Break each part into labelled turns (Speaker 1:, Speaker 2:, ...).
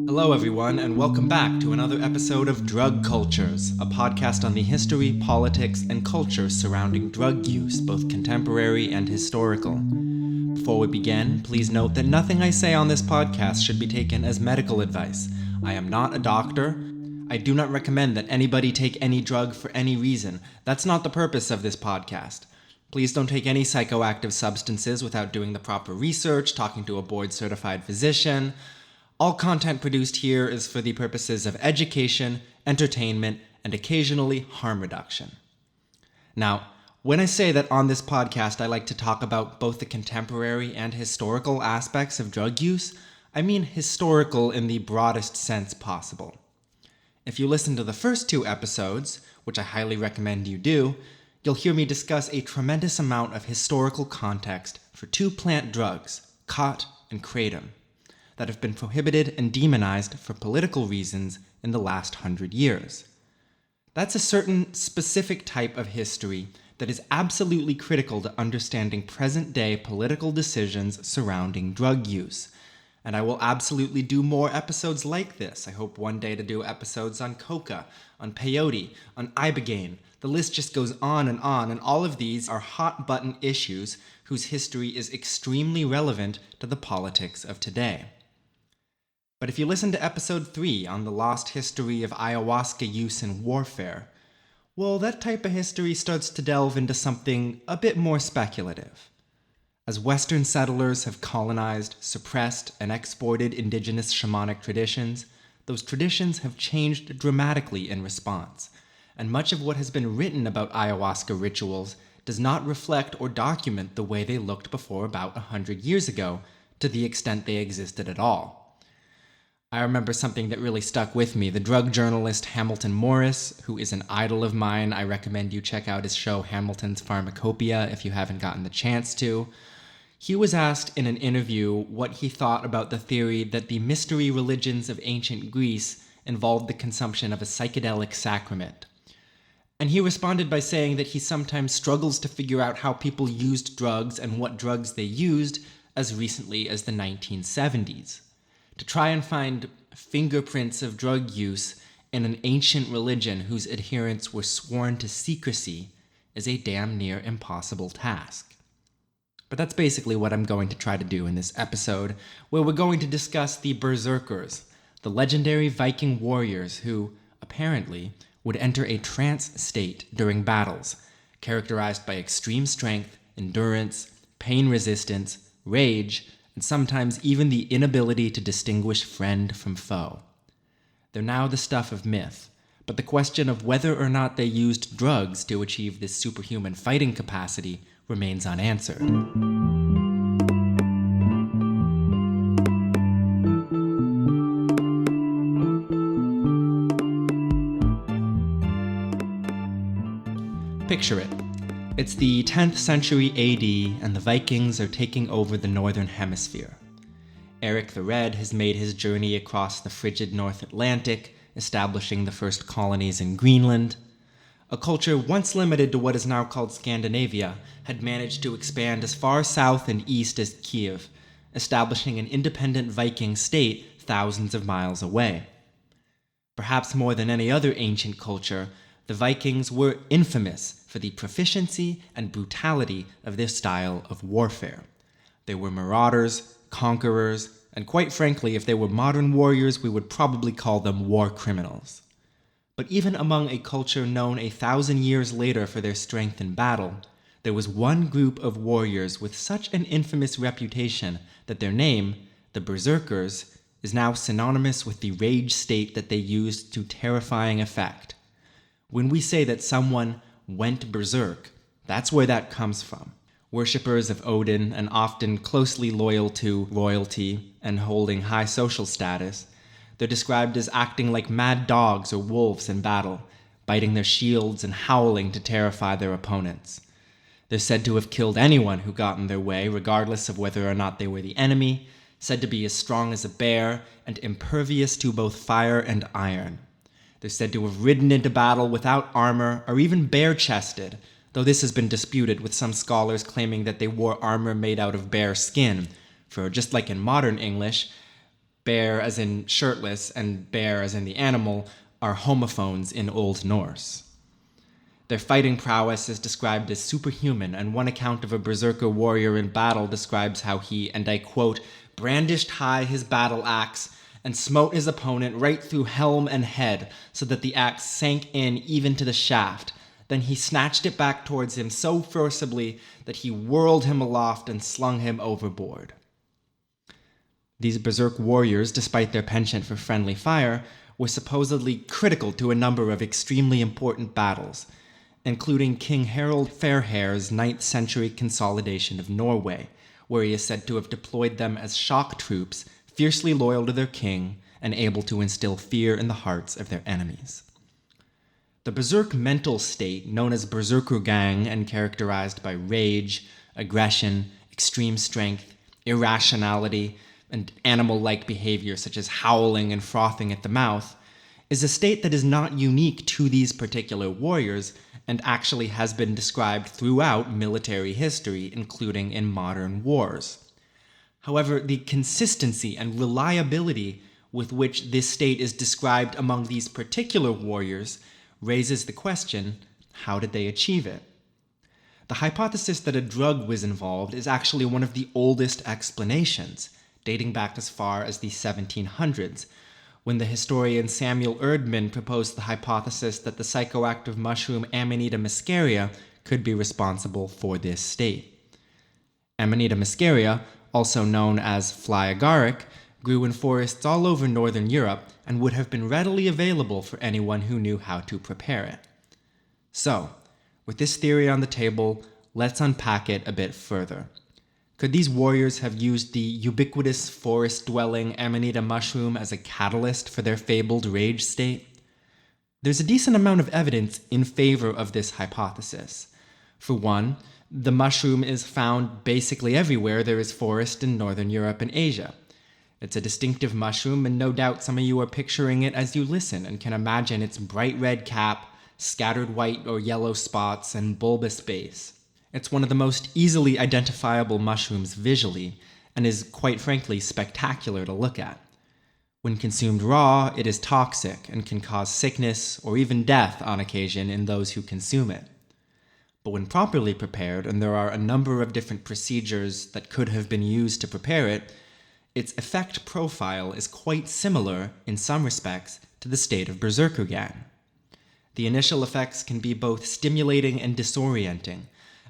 Speaker 1: Hello everyone, and welcome back to another episode of Drug Cultures, a podcast on the history, politics, and culture surrounding drug use, both contemporary and historical. Before we begin, please note that nothing I say on this podcast should be taken as medical advice. I am not a doctor. I do not recommend that anybody take any drug for any reason. That's not the purpose of this podcast. Please don't take any psychoactive substances without doing the proper research, talking to a board-certified physician. All content produced here is for the purposes of education, entertainment, and occasionally harm reduction. Now, when I say that on this podcast I like to talk about both the contemporary and historical aspects of drug use, I mean historical in the broadest sense possible. If you listen to the first two episodes, which I highly recommend you do, you'll hear me discuss a tremendous amount of historical context for two plant drugs, khat and kratom, that have been prohibited and demonized for political reasons in the last 100 years. That's a certain specific type of history that is absolutely critical to understanding present-day political decisions surrounding drug use. And I will absolutely do more episodes like this. I hope one day to do episodes on coca, on peyote, on ibogaine. The list just goes on, and all of these are hot-button issues whose history is extremely relevant to the politics of today. But if you listen to episode 3 on the lost history of ayahuasca use in warfare, well, that type of history starts to delve into something a bit more speculative. As Western settlers have colonized, suppressed, and exported indigenous shamanic traditions, those traditions have changed dramatically in response, and much of what has been written about ayahuasca rituals does not reflect or document the way they looked before about 100 years ago, to the extent they existed at all. I remember something that really stuck with me. The drug journalist Hamilton Morris, who is an idol of mine, I recommend you check out his show Hamilton's Pharmacopoeia if you haven't gotten the chance to. He was asked in an interview what he thought about the theory that the mystery religions of ancient Greece involved the consumption of a psychedelic sacrament. And he responded by saying that he sometimes struggles to figure out how people used drugs and what drugs they used as recently as the 1970s. To try and find fingerprints of drug use in an ancient religion whose adherents were sworn to secrecy is a damn near impossible task. But that's basically what I'm going to try to do in this episode, where we're going to discuss the Berzerkers, the legendary Viking warriors who, apparently, would enter a trance state during battles, characterized by extreme strength, endurance, pain resistance, rage, and sometimes even the inability to distinguish friend from foe. They're now the stuff of myth, but the question of whether or not they used drugs to achieve this superhuman fighting capacity remains unanswered. Picture it. It's the 10th century AD, and the Vikings are taking over the northern hemisphere. Eric the Red has made his journey across the frigid North Atlantic, establishing the first colonies in Greenland. A culture once limited to what is now called Scandinavia had managed to expand as far south and east as Kiev, establishing an independent Viking state thousands of miles away. Perhaps more than any other ancient culture, the Vikings were infamous for the proficiency and brutality of their style of warfare. They were marauders, conquerors, and quite frankly, if they were modern warriors, we would probably call them war criminals. But even among a culture known 1,000 years later for their strength in battle, there was one group of warriors with such an infamous reputation that their name, the Berzerkers, is now synonymous with the rage state that they used to terrifying effect. When we say that someone went berserk, that's where that comes from. Worshippers of Odin and often closely loyal to royalty and holding high social status, they're described as acting like mad dogs or wolves in battle, biting their shields and howling to terrify their opponents. They're said to have killed anyone who got in their way, regardless of whether or not they were the enemy, said to be as strong as a bear and impervious to both fire and iron. They're said to have ridden into battle without armor or even bare-chested, though this has been disputed, with some scholars claiming that they wore armor made out of bear skin, for just like in modern English, bear as in shirtless and bear as in the animal are homophones in Old Norse. Their fighting prowess is described as superhuman, and one account of a berserker warrior in battle describes how he, and I quote, brandished high his battle axe and smote his opponent right through helm and head, so that the axe sank in even to the shaft. Then he snatched it back towards him so forcibly that he whirled him aloft and slung him overboard. These berserk warriors, despite their penchant for friendly fire, were supposedly critical to a number of extremely important battles, including King Harald Fairhair's 9th century consolidation of Norway, where he is said to have deployed them as shock troops, fiercely loyal to their king and able to instill fear in the hearts of their enemies. The berserk mental state, known as Berzerkergang and characterized by rage, aggression, extreme strength, irrationality, and animal-like behavior such as howling and frothing at the mouth, is a state that is not unique to these particular warriors and actually has been described throughout military history, including in modern wars. However, the consistency and reliability with which this state is described among these particular warriors raises the question, how did they achieve it? The hypothesis that a drug was involved is actually one of the oldest explanations, dating back as far as the 1700s, when the historian Samuel Erdman proposed the hypothesis that the psychoactive mushroom Amanita muscaria could be responsible for this state. Amanita muscaria, also known as fly agaric, grew in forests all over northern Europe and would have been readily available for anyone who knew how to prepare it. So, with this theory on the table, let's unpack it a bit further. Could these warriors have used the ubiquitous forest-dwelling Amanita mushroom as a catalyst for their fabled rage state? There's a decent amount of evidence in favor of this hypothesis. For one, the mushroom is found basically everywhere there is forest in northern Europe and Asia. It's a distinctive mushroom, and no doubt some of you are picturing it as you listen and can imagine its bright red cap, scattered white or yellow spots, and bulbous base. It's one of the most easily identifiable mushrooms visually, and is quite frankly spectacular to look at. When consumed raw, it is toxic and can cause sickness or even death on occasion in those who consume it. But when properly prepared, and there are a number of different procedures that could have been used to prepare it, its effect profile is quite similar, in some respects, to the state of Berzerkers. The initial effects can be both stimulating and disorienting,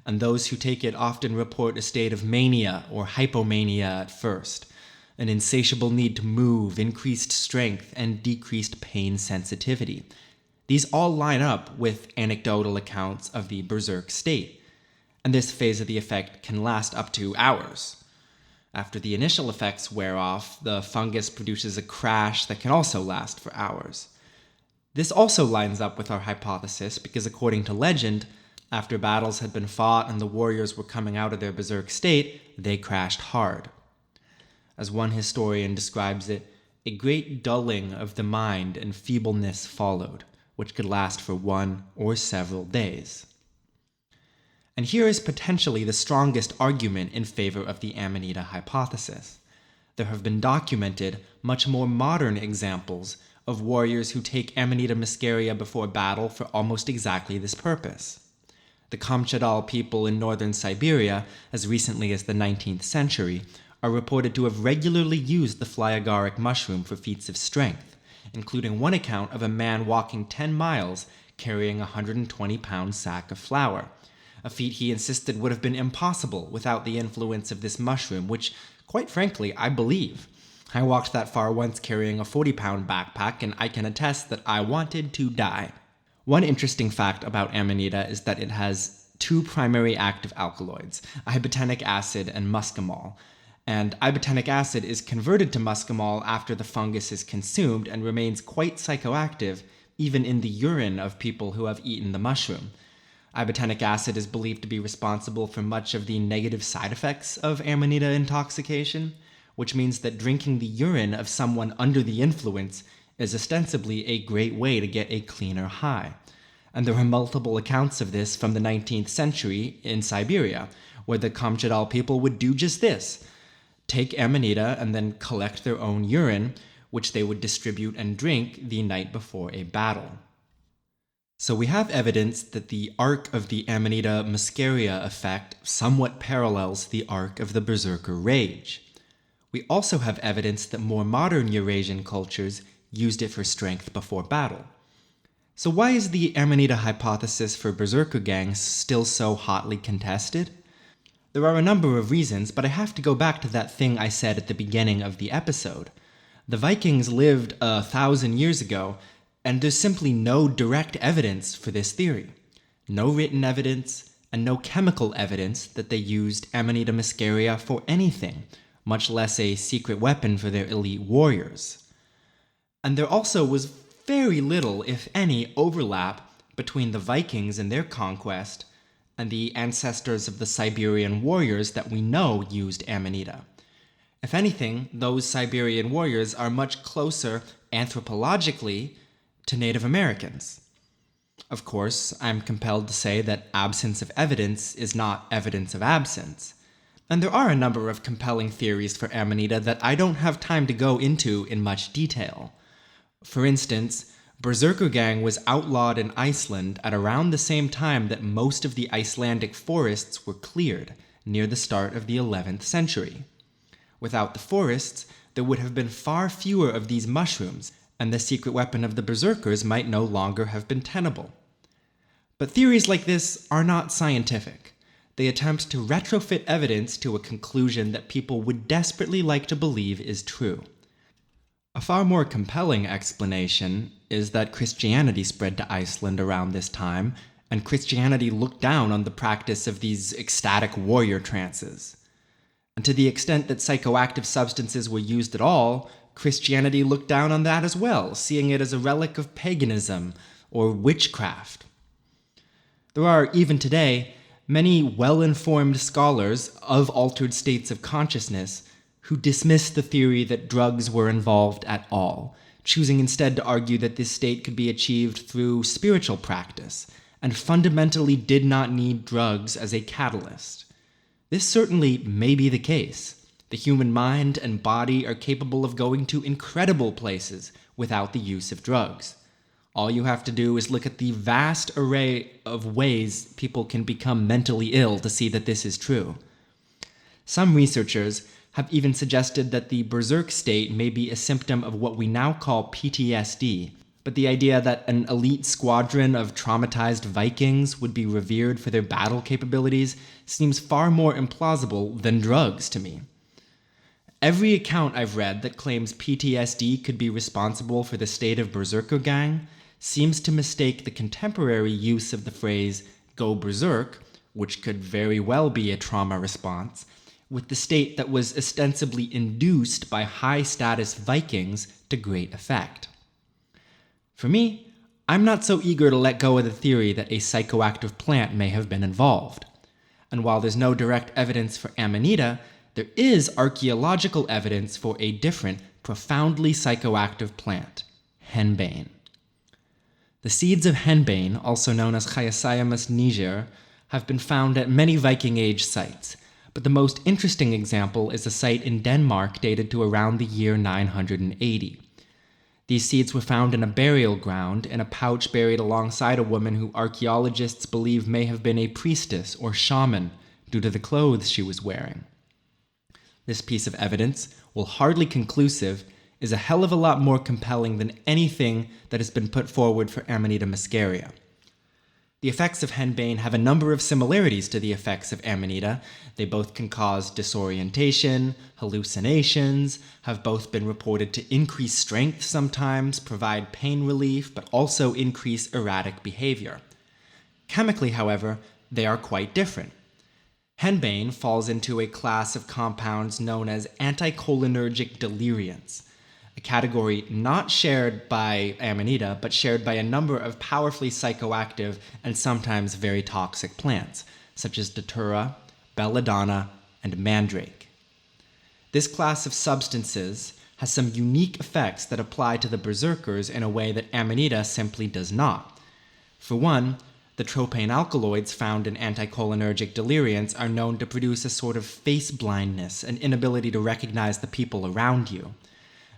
Speaker 1: and those who take it often report a state of mania or hypomania at first, an insatiable need to move, increased strength, and decreased pain sensitivity. These all line up with anecdotal accounts of the berserk state, and this phase of the effect can last up to hours. After the initial effects wear off, the fungus produces a crash that can also last for hours. This also lines up with our hypothesis because, according to legend, after battles had been fought and the warriors were coming out of their berserk state, they crashed hard. As one historian describes it, a great dulling of the mind and feebleness followed, which could last for 1 or several days. And here is potentially the strongest argument in favor of the Amanita hypothesis. There have been documented much more modern examples of warriors who take Amanita muscaria before battle for almost exactly this purpose. The Kamchadal people in northern Siberia, as recently as the 19th century, are reported to have regularly used the fly agaric mushroom for feats of strength, including one account of a man walking 10 miles carrying a 120-pound sack of flour, a feat he insisted would have been impossible without the influence of this mushroom, which, quite frankly, I believe. I walked that far once carrying a 40-pound backpack, and I can attest that I wanted to die. One interesting fact about Amanita is that it has 2 primary active alkaloids, ibotenic acid and muscimol, and ibotenic acid is converted to muscimol after the fungus is consumed and remains quite psychoactive even in the urine of people who have eaten the mushroom. Ibotenic acid is believed to be responsible for much of the negative side effects of Amanita intoxication, which means that drinking the urine of someone under the influence is ostensibly a great way to get a cleaner high. And there are multiple accounts of this from the 19th century in Siberia, where the Kamchadal people would do just this: take amanita and then collect their own urine, which they would distribute and drink the night before a battle. So we have evidence that the arc of the Amanita muscaria effect somewhat parallels the arc of the Berserker rage. We also have evidence that more modern Eurasian cultures used it for strength before battle. So why is the Amanita hypothesis for Berserker gangs still so hotly contested? There are a number of reasons, but I have to go back to that thing I said at the beginning of the episode. The Vikings lived 1,000 years ago, and there's simply no direct evidence for this theory. No written evidence, and no chemical evidence that they used Amanita muscaria for anything, much less a secret weapon for their elite warriors. And there also was very little, if any, overlap between the Vikings and their conquest and the ancestors of the Siberian warriors that we know used Amanita. If anything, those Siberian warriors are much closer anthropologically to Native Americans. Of course, I'm compelled to say that absence of evidence is not evidence of absence. And there are a number of compelling theories for Amanita that I don't have time to go into in much detail. For instance, Berzerker gang was outlawed in Iceland at around the same time that most of the Icelandic forests were cleared, near the start of the 11th century. Without the forests, there would have been far fewer of these mushrooms, and the secret weapon of the Berzerkers might no longer have been tenable. But theories like this are not scientific. They attempt to retrofit evidence to a conclusion that people would desperately like to believe is true. A far more compelling explanation is that Christianity spread to Iceland around this time, and Christianity looked down on the practice of these ecstatic warrior trances. And to the extent that psychoactive substances were used at all, Christianity looked down on that as well, seeing it as a relic of paganism or witchcraft. There are, even today, many well-informed scholars of altered states of consciousness who dismiss the theory that drugs were involved at all, choosing instead to argue that this state could be achieved through spiritual practice, and fundamentally did not need drugs as a catalyst. This certainly may be the case. The human mind and body are capable of going to incredible places without the use of drugs. All you have to do is look at the vast array of ways people can become mentally ill to see that this is true. Some researchers have even suggested that the berserk state may be a symptom of what we now call PTSD, but the idea that an elite squadron of traumatized Vikings would be revered for their battle capabilities seems far more implausible than drugs to me. Every account I've read that claims PTSD could be responsible for the state of Berserker gang seems to mistake the contemporary use of the phrase "go berserk," which could very well be a trauma response, with the state that was ostensibly induced by high-status Vikings to great effect. For me, I'm not so eager to let go of the theory that a psychoactive plant may have been involved. And while there's no direct evidence for Amanita, there is archaeological evidence for a different, profoundly psychoactive plant, henbane. The seeds of henbane, also known as Chiasaimus niger, have been found at many Viking Age sites, but the most interesting example is a site in Denmark dated to around the year 980. These seeds were found in a burial ground in a pouch buried alongside a woman who archaeologists believe may have been a priestess or shaman due to the clothes she was wearing. This piece of evidence, while hardly conclusive, is a hell of a lot more compelling than anything that has been put forward for Amanita muscaria. The effects of henbane have a number of similarities to the effects of Amanita. They both can cause disorientation, hallucinations, have both been reported to increase strength sometimes, provide pain relief, but also increase erratic behavior. Chemically, however, they are quite different. Henbane falls into a class of compounds known as anticholinergic deliriants, a category not shared by Amanita, but shared by a number of powerfully psychoactive and sometimes very toxic plants, such as datura, belladonna, and mandrake. This class of substances has some unique effects that apply to the berserkers in a way that Amanita simply does not. For one, the tropane alkaloids found in anticholinergic deliriants are known to produce a sort of face blindness, an inability to recognize the people around you.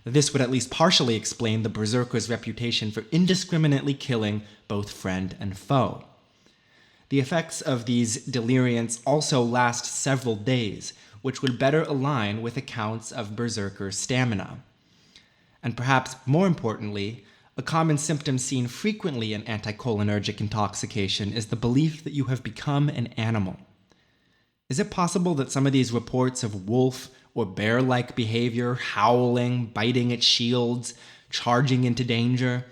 Speaker 1: This would at least partially explain the Berzerkers' reputation for indiscriminately killing both friend and foe. The effects of these deliriants also last several days, which would better align with accounts of Berzerker stamina. And perhaps more importantly, a common symptom seen frequently in anticholinergic intoxication is the belief that you have become an animal. Is it possible that some of these reports of wolf or bear-like behavior, howling, biting at shields, charging into danger,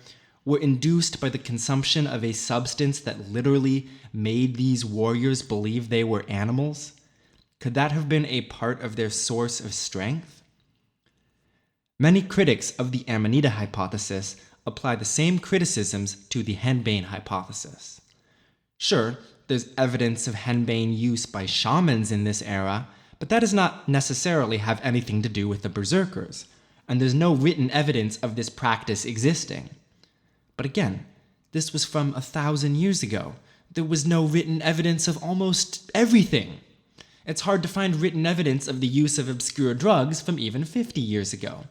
Speaker 1: were induced by the consumption of a substance that literally made these warriors believe they were animals? Could that have been a part of their source of strength? Many critics of the Amanita hypothesis apply the same criticisms to the henbane hypothesis. Sure, there's evidence of henbane use by shamans in this era, but that does not necessarily have anything to do with the Berzerkers, and there's no written evidence of this practice existing. But again, this was from 1,000 years ago. There was no written evidence of almost everything. It's hard to find written evidence of the use of obscure drugs from even 50 years ago.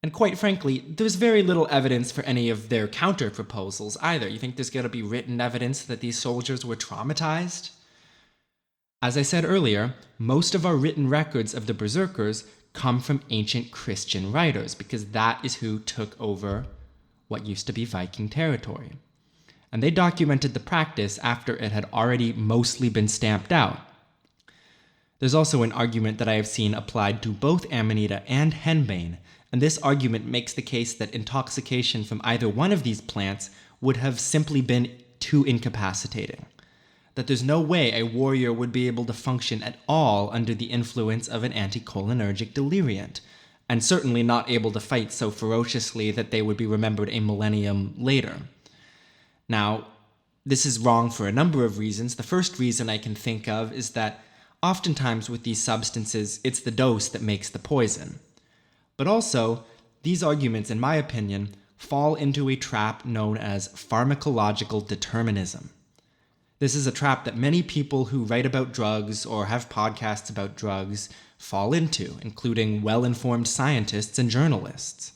Speaker 1: And quite frankly, there's very little evidence for any of their counter-proposals either. You think there's going to be written evidence that these soldiers were traumatized? As I said earlier, most of our written records of the Berzerkers come from ancient Christian writers, because that is who took over what used to be Viking territory. And they documented the practice after it had already mostly been stamped out. There's also an argument that I have seen applied to both Amanita and henbane, and this argument makes the case that intoxication from either one of these plants would have simply been too incapacitating. That there's no way a warrior would be able to function at all under the influence of an anticholinergic deliriant, and certainly not able to fight so ferociously that they would be remembered a millennium later. Now, this is wrong for a number of reasons. The first reason I can think of is that oftentimes with these substances, it's the dose that makes the poison. But also, these arguments, in my opinion, fall into a trap known as pharmacological determinism. This is a trap that many people who write about drugs or have podcasts about drugs fall into, including well-informed scientists and journalists.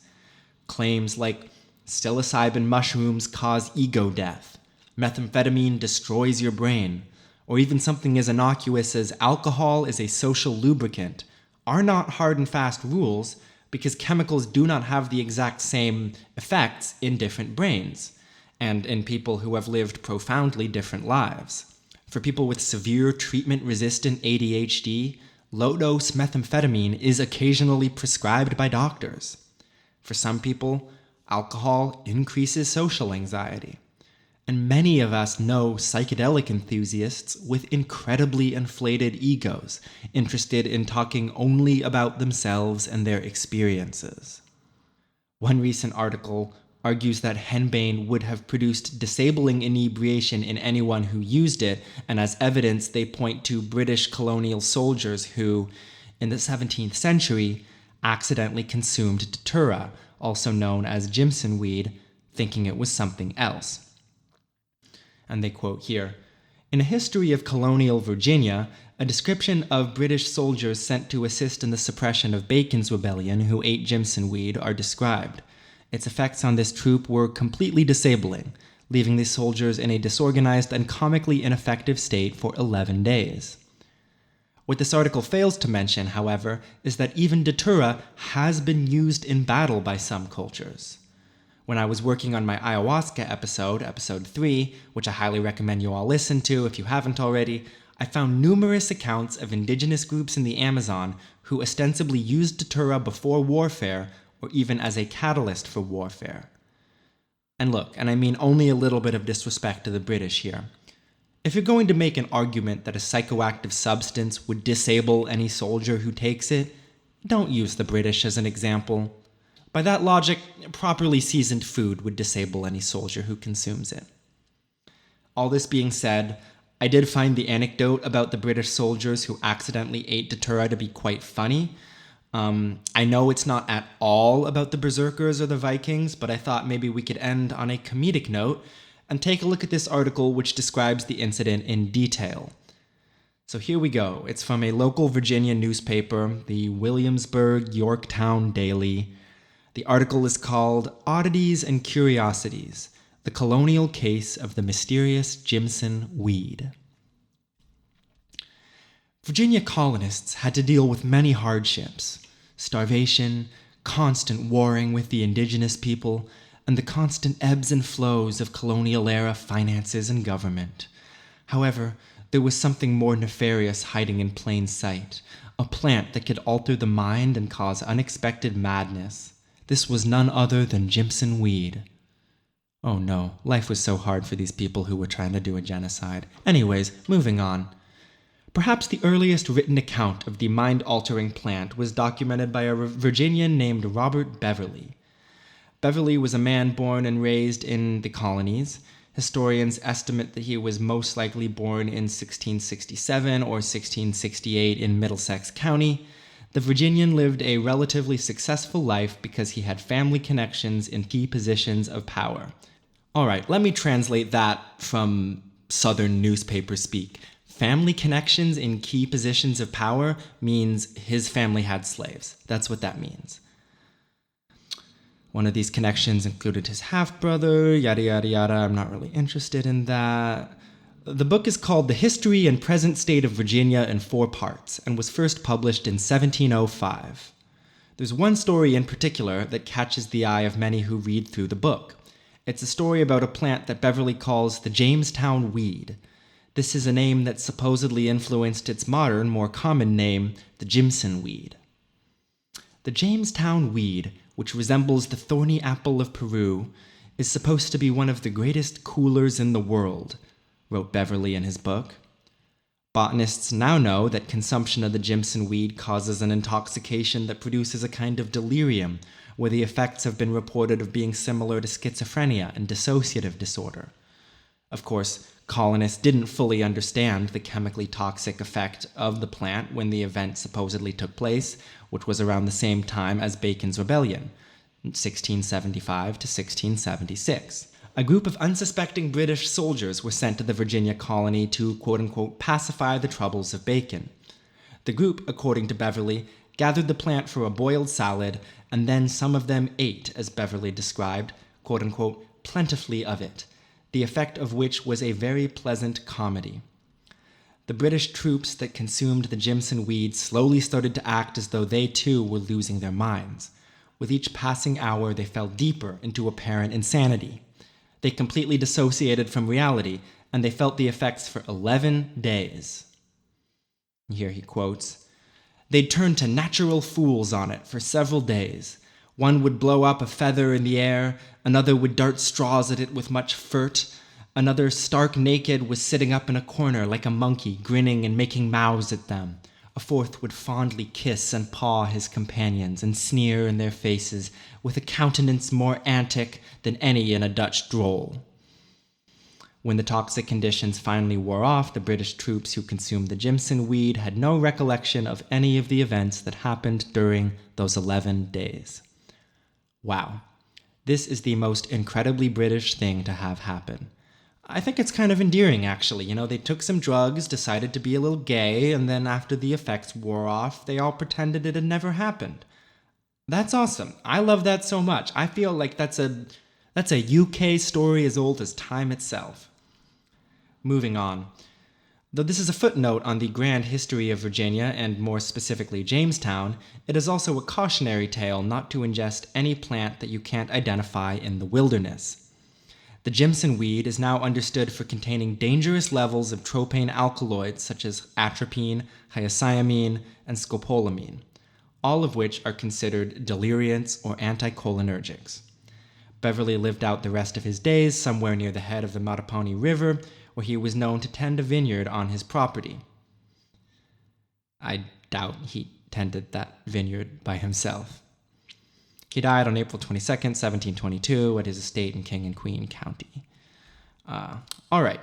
Speaker 1: Claims like psilocybin mushrooms cause ego death, methamphetamine destroys your brain, or even something as innocuous as alcohol is a social lubricant, are not hard and fast rules because chemicals do not have the exact same effects in different brains, and in people who have lived profoundly different lives. For people with severe treatment-resistant ADHD, low-dose methamphetamine is occasionally prescribed by doctors. For some people, alcohol increases social anxiety. And many of us know psychedelic enthusiasts with incredibly inflated egos, interested in talking only about themselves and their experiences. One recent article argues that henbane would have produced disabling inebriation in anyone who used it, and as evidence they point to British colonial soldiers who, in the 17th century, accidentally consumed datura, also known as Jimson weed, thinking it was something else. And they quote here, "In a history of colonial Virginia, a description of British soldiers sent to assist in the suppression of Bacon's rebellion who ate Jimson weed are described. Its effects on this troop were completely disabling, leaving the soldiers in a disorganized and comically ineffective state for 11 days. What this article fails to mention, however, is that even datura has been used in battle by some cultures. When I was working on my ayahuasca episode 3, which I highly recommend you all listen to if you haven't already, I found numerous accounts of indigenous groups in the Amazon who ostensibly used datura before warfare or even as a catalyst for warfare. And look, and I mean only a little bit of disrespect to the British here. If you're going to make an argument that a psychoactive substance would disable any soldier who takes it, don't use the British as an example. By that logic, properly seasoned food would disable any soldier who consumes it. All this being said, I did find the anecdote about the British soldiers who accidentally ate datura to be quite funny. I know it's not at all about the Berzerkers or the Vikings, but I thought maybe we could end on a comedic note and take a look at this article which describes the incident in detail. So here we go. It's from a local Virginia newspaper, the Williamsburg Yorktown Daily. The article is called Oddities and Curiosities, the Colonial Case of the Mysterious Jimson Weed. Virginia colonists had to deal with many hardships: starvation, constant warring with the indigenous people, and the constant ebbs and flows of colonial-era finances and government. However, there was something more nefarious hiding in plain sight, a plant that could alter the mind and cause unexpected madness. This was none other than Jimson weed. Oh no, life was so hard for these people who were trying to do a genocide. Anyways, moving on. Perhaps the earliest written account of the mind-altering plant was documented by a Virginian named Robert Beverly. Beverly was a man born and raised in the colonies. Historians estimate that he was most likely born in 1667 or 1668 in Middlesex County. The Virginian lived a relatively successful life because he had family connections in key positions of power. All right, let me translate that from Southern newspaper speak. Family connections in key positions of power means his family had slaves. That's what that means. One of these connections included his half-brother, yada yada yada. I'm not really interested in that. The book is called The History and Present State of Virginia in 4 parts and was first published in 1705. There's one story in particular that catches the eye of many who read through the book. It's a story about a plant that Beverly calls the Jamestown weed. This is a name that supposedly influenced its modern, more common name, the Jimson weed. The Jamestown weed, which resembles the thorny apple of Peru, is supposed to be one of the greatest coolers in the world, wrote Beverly in his book. Botanists now know that consumption of the Jimson weed causes an intoxication that produces a kind of delirium, where the effects have been reported of being similar to schizophrenia and dissociative disorder. Of course, colonists didn't fully understand the chemically toxic effect of the plant when the event supposedly took place, which was around the same time as Bacon's Rebellion, 1675 to 1676. A group of unsuspecting British soldiers were sent to the Virginia colony to, quote-unquote, pacify the troubles of Bacon. The group, according to Beverly, gathered the plant for a boiled salad, and then some of them ate, as Beverly described, quote-unquote, plentifully of it, the effect of which was a very pleasant comedy. The British troops that consumed the Jimson weed slowly started to act as though they too were losing their minds. With each passing hour, they fell deeper into apparent insanity. They completely dissociated from reality, and they felt the effects for 11 days. Here he quotes, "They'd turn to natural fools on it for several days. One would blow up a feather in the air, another would dart straws at it with much furt, another, stark naked, was sitting up in a corner like a monkey, grinning and making mouths at them. A fourth would fondly kiss and paw his companions and sneer in their faces with a countenance more antic than any in a Dutch droll." When the toxic conditions finally wore off, the British troops who consumed the Jimson weed had no recollection of any of the events that happened during those 11 days. Wow. This is the most incredibly British thing to have happen. I think it's kind of endearing, actually. You know, they took some drugs, decided to be a little gay, and then after the effects wore off, they all pretended it had never happened. That's awesome. I love that so much. I feel like that's a UK story as old as time itself. Moving on. Though this is a footnote on the grand history of Virginia, and more specifically Jamestown, it is also a cautionary tale not to ingest any plant that you can't identify in the wilderness. The Jimson weed is now understood for containing dangerous levels of tropane alkaloids such as atropine, hyoscyamine, and scopolamine, all of which are considered deliriants or anticholinergics. Beverly lived out the rest of his days somewhere near the head of the Mattapony River, where he was known to tend a vineyard on his property. I doubt he tended that vineyard by himself. He died on April 22nd, 1722, at his estate in King and Queen County. All right.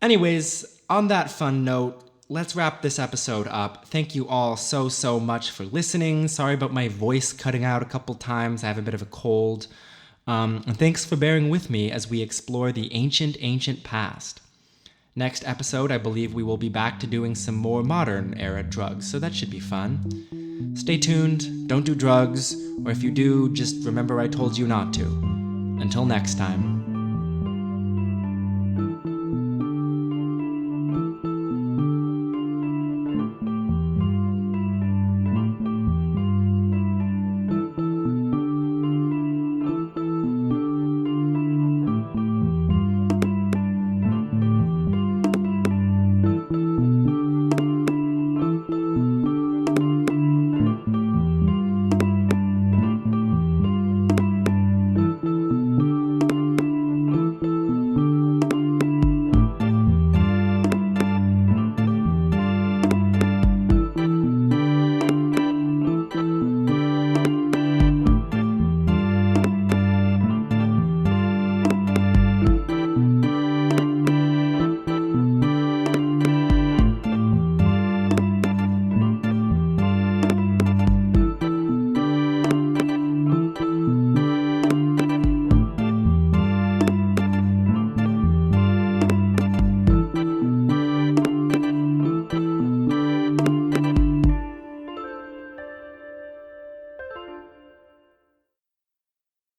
Speaker 1: Anyways, on that fun note, let's wrap this episode up. Thank you all so much for listening. Sorry about my voice cutting out a couple times. I have a bit of a cold. And thanks for bearing with me as we explore the ancient past. Next episode, I believe we will be back to doing some more modern era drugs, so that should be fun. Stay tuned, don't do drugs, or if you do, just remember I told you not to. Until next time.